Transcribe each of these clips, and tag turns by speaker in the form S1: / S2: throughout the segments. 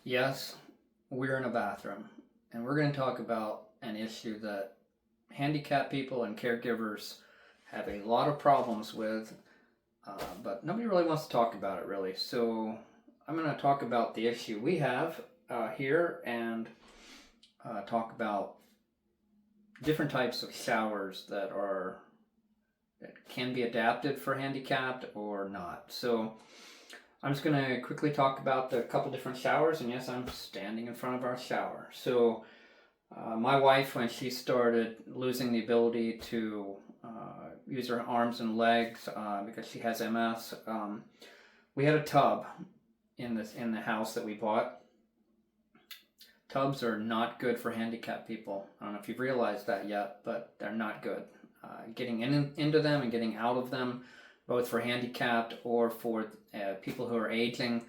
S1: Yes, we're in a bathroom, and we're going to talk about an issue that handicapped people and caregivers have a lot of problems with, but nobody really wants to talk about it, really. So I'm going to talk about the issue we have here and talk about different types of showers that can be adapted for handicapped or not. So I'm just going to quickly talk about the couple different showers, and yes, I'm standing in front of our shower. So my wife, when she started losing the ability to use her arms and legs because she has MS, we had a tub in the house that we bought. Tubs are not good for handicapped people. I don't know if you've realized that yet, but they're not good. Getting into them and getting out of them, both for handicapped or for people who are aging,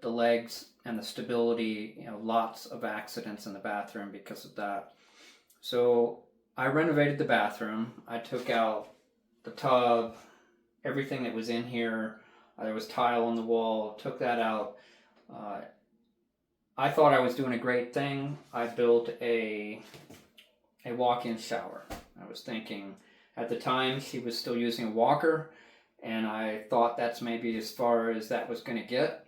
S1: the legs and the stability, lots of accidents in the bathroom because of that. So I renovated the bathroom. I took out the tub, everything that was in here. There was tile on the wall, took that out. I thought I was doing a great thing. I built a walk-in shower. I was thinking, at the time she was still using a walker, and I thought that's maybe as far as that was going to get.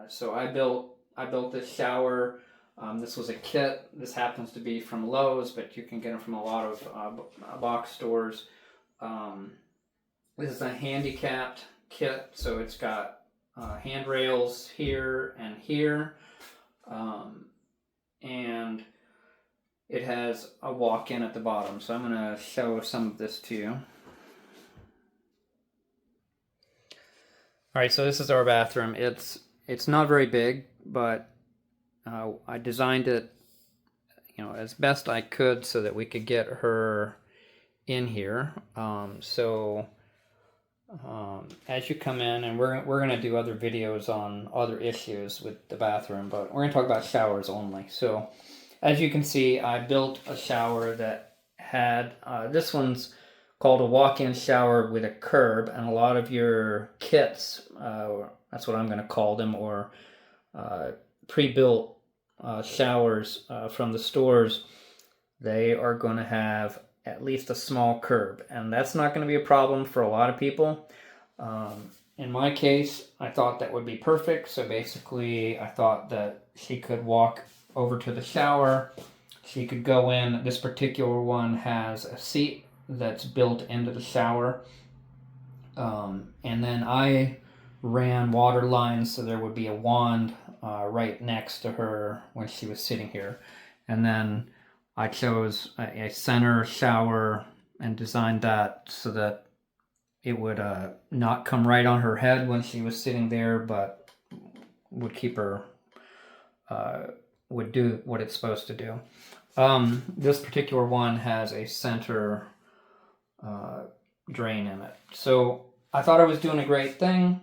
S1: So I built this shower. This was a kit. This happens to be from Lowe's, but you can get them from a lot of box stores. This is a handicapped kit, so it's got handrails here and here. And it has a walk-in at the bottom. So I'm going to show some of this to you. Alright, so this is our bathroom. It's not very big, but I designed it as best I could so that we could get her in here. As you come in, and we're going to do other videos on other issues with the bathroom, but we're going to talk about showers only. So as you can see, I built a shower that had, this one's called a walk-in shower with a curb, and a lot of your kits, that's what I'm going to call them, or pre-built showers from the stores, they are going to have at least a small curb, and that's not going to be a problem for a lot of people. In my case, I thought that would be perfect. So basically I thought that she could walk over to the shower, she could go in. This particular one has a seat that's built into the shower, and then I ran water lines so there would be a wand right next to her when she was sitting here. And then I chose a center shower and designed that so that it would not come right on her head when she was sitting there, but would keep her, would do what it's supposed to do. This particular one has a center drain in it. So I thought I was doing a great thing.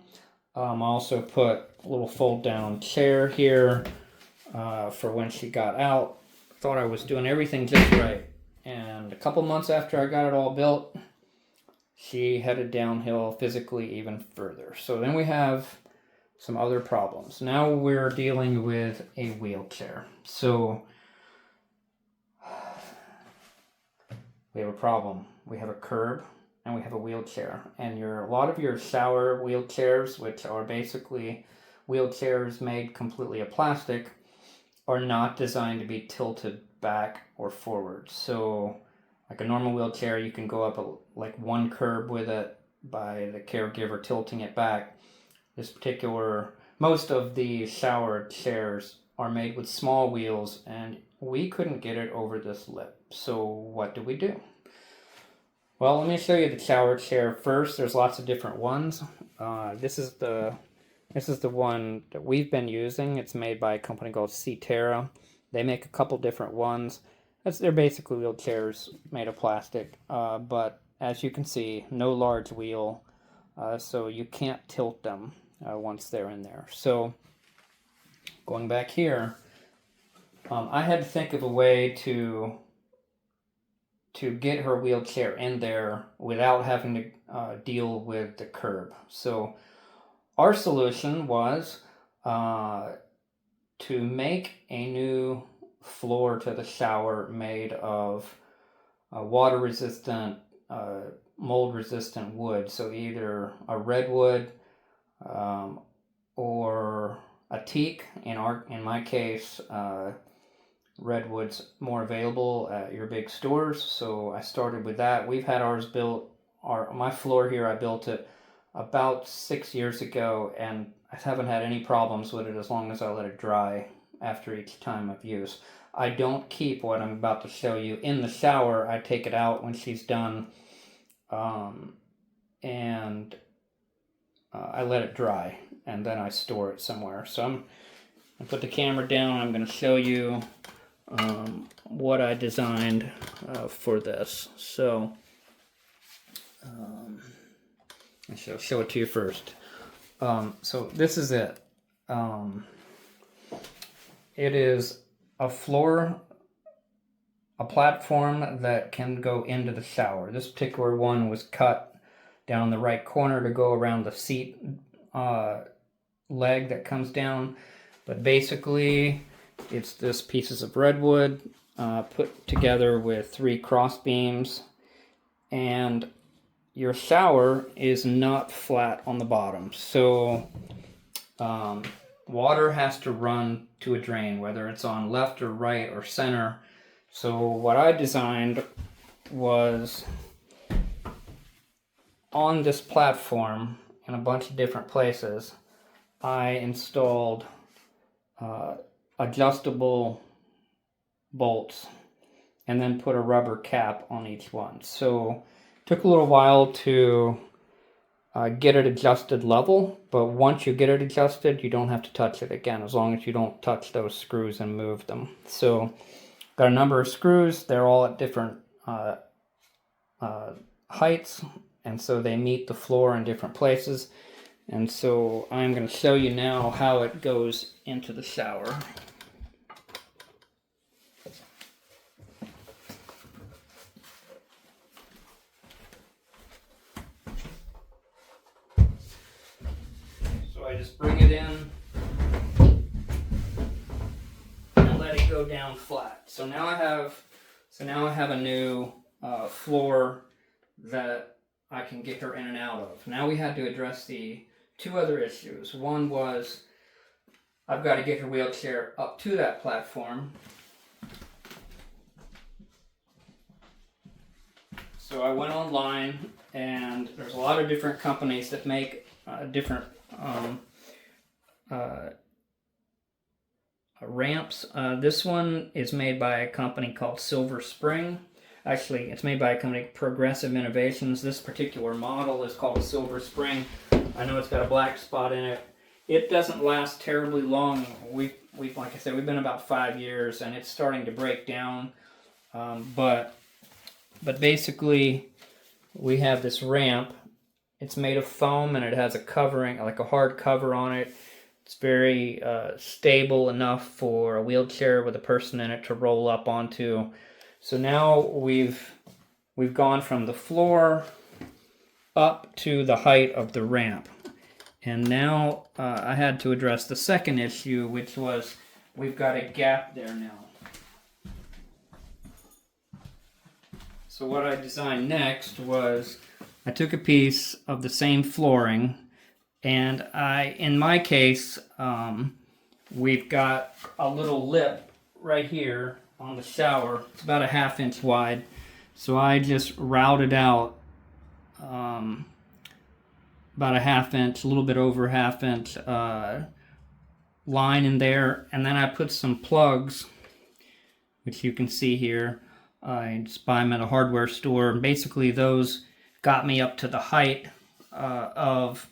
S1: I also put a little fold down chair here for when she got out. Thought I was doing everything just right, and a couple months after I got it all built, she headed downhill physically even further. So then we have some other problems. Now we're dealing with a wheelchair. So we have a problem. We have a curb and we have a wheelchair, and a lot of your shower wheelchairs, which are basically wheelchairs made completely of plastic, are not designed to be tilted back or forward. So like a normal wheelchair, you can go up like one curb with it by the caregiver tilting it back. Most of the shower chairs are made with small wheels, and we couldn't get it over this lip. So what do we do? Well, let me show you the shower chair first. There's lots of different ones. This is the one that we've been using. It's made by a company called Terra. They make a couple different ones. They're basically wheelchairs made of plastic, but as you can see, no large wheel, so you can't tilt them once they're in there. So going back here, I had to think of a way to get her wheelchair in there without having to deal with the curb. So our solution was to make a new floor to the shower made of water resistant, mold resistant wood. So either a redwood or a teak. In my case, redwood's more available at your big stores, so I started with that. We've had ours built. My floor here, I built it about 6 years ago, and I haven't had any problems with it as long as I let it dry after each time of use. I don't keep what I'm about to show you in the shower. I take it out when she's done, and I let it dry, and then I store it somewhere. So I'm going to put the camera down. I'm going to show you what I designed for this. So I shall show it to you first. So this is it. It is a floor, a platform that can go into the shower. This particular one was cut down the right corner to go around the seat leg that comes down. But basically, it's this pieces of redwood put together with 3 cross beams, and your shower is not flat on the bottom. So water has to run to a drain, whether it's on left or right or center. So what I designed was on this platform in a bunch of different places, I installed adjustable bolts and then put a rubber cap on each one. So it took a little while to get it adjusted level, but once you get it adjusted, you don't have to touch it again, as long as you don't touch those screws and move them. So got a number of screws. They're all at different heights, and so they meet the floor in different places. And so I'm going to show you now how it goes into the shower. So I just bring it in and let it go down flat. So now I have a new floor that I can get her in and out of. Now we had to address the 2 other issues. One was I've got to get her wheelchair up to that platform. So I went online, and there's a lot of different companies that make different ramps. This one is made by a company called Silver Spring. Actually, it's made by a company, Progressive Innovations. This particular model is called Silver Spring. I know it's got a black spot in it. It doesn't last terribly long. We've like I said, we've been about 5 years, and it's starting to break down. But basically, we have this ramp. It's made of foam, and it has a covering, like a hard cover on it. It's very stable enough for a wheelchair with a person in it to roll up onto. So now we've gone from the floor up to the height of the ramp. And now I had to address the second issue, which was we've got a gap there now. So what I designed next was I took a piece of the same flooring, and in my case, we've got a little lip right here on the shower. It's about a 1/2 inch wide. So I just routed out about a 1/2 inch, a little bit over 1/2 inch line in there, and then I put some plugs, which you can see here. I just buy them at a hardware store. Basically, those got me up to the height of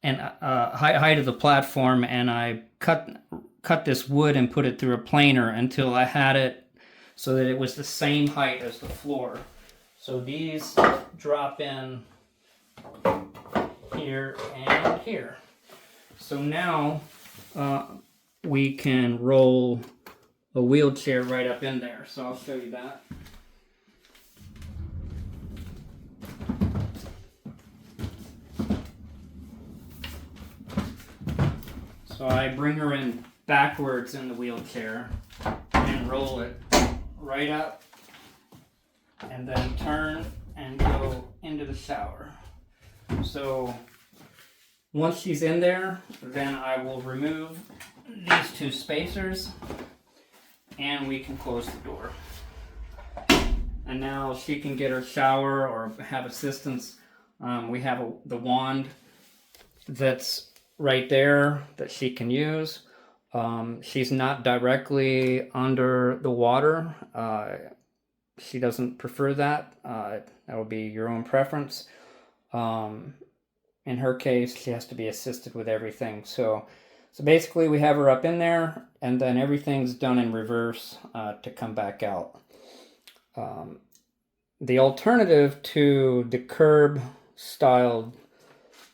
S1: the platform, and I cut this wood and put it through a planer until I had it so that it was the same height as the floor. So these drop in here and here. So now we can roll a wheelchair right up in there. So I'll show you that. So I bring her in backwards in the wheelchair and roll it right up and then turn and go into the shower. So once she's in there, then I will remove these two spacers and we can close the door. And now she can get her shower or have assistance. We have the wand that's right there that she can use. She's not directly under the water. She doesn't prefer that. That will be your own preference. In her case, she has to be assisted with everything. So basically we have her up in there and then everything's done in reverse to come back out. The alternative to the curb styled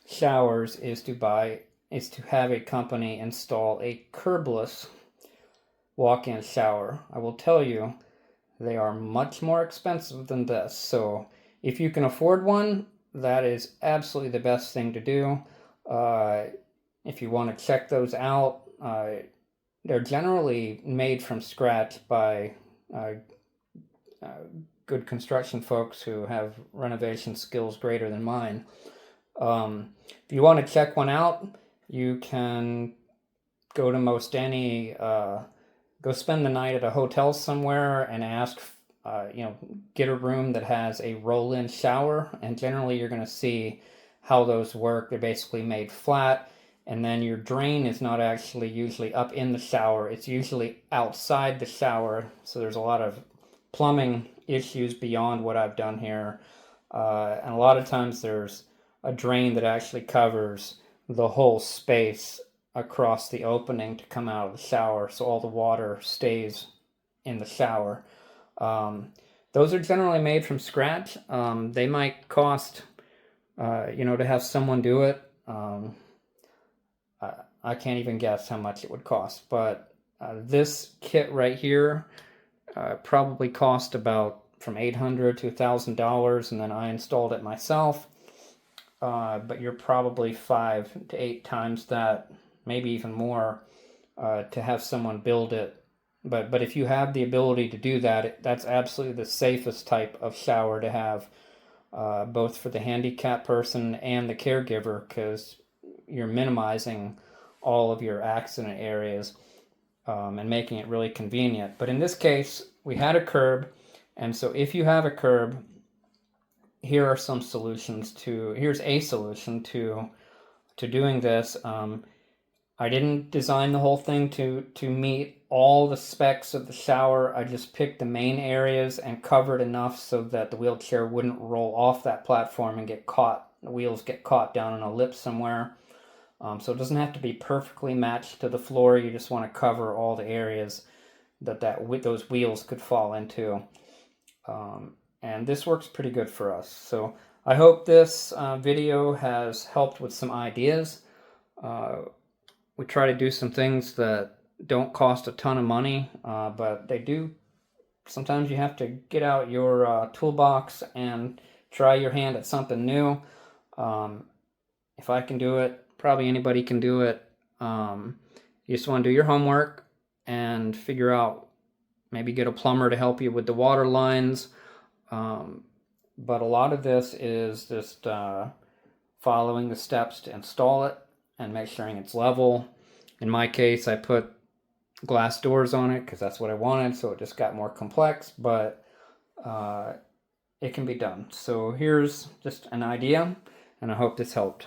S1: showers is to have a company install a curbless walk-in shower. I will tell you, they are much more expensive than this. So if you can afford one, that is absolutely the best thing to do. If you want to check those out, they're generally made from scratch by good construction folks who have renovation skills greater than mine. If you want to check one out, you can go to most any, go spend the night at a hotel somewhere and ask, get a room that has a roll-in shower, and generally you're going to see how those work. They're basically made flat, and then your drain is not actually usually up in the shower. It's usually outside the shower, so there's a lot of plumbing issues beyond what I've done here. And a lot of times there's a drain that actually covers the whole space across the opening to come out of the shower, so all the water stays in the shower. Those are generally made from scratch. They might cost, to have someone do it. I can't even guess how much it would cost, but this kit right here probably cost about from $800 to $1,000, and then I installed it myself. But you're probably 5 to 8 times that, maybe even more, to have someone build it. But if you have the ability to do that, that's absolutely the safest type of shower to have, both for the handicapped person and the caregiver, because you're minimizing all of your accident areas and making it really convenient. But in this case, we had a curb, and so if you have a curb, here's a solution to doing this. I didn't design the whole thing to meet all the specs of the shower. I just picked the main areas and covered enough so that the wheelchair wouldn't roll off that platform and get caught. The wheels get caught down in a lip somewhere. So it doesn't have to be perfectly matched to the floor. You just want to cover all the areas that those wheels could fall into. And this works pretty good for us. So I hope this video has helped with some ideas. We try to do some things that don't cost a ton of money, but they do. Sometimes you have to get out your toolbox and try your hand at something new. If I can do it, probably anybody can do it. You just want to do your homework and figure out, maybe get a plumber to help you with the water lines. But a lot of this is just following the steps to install it and make sure it's level. In my case, I put glass doors on it because that's what I wanted, so it just got more complex, but it can be done. So here's just an idea, and I hope this helped.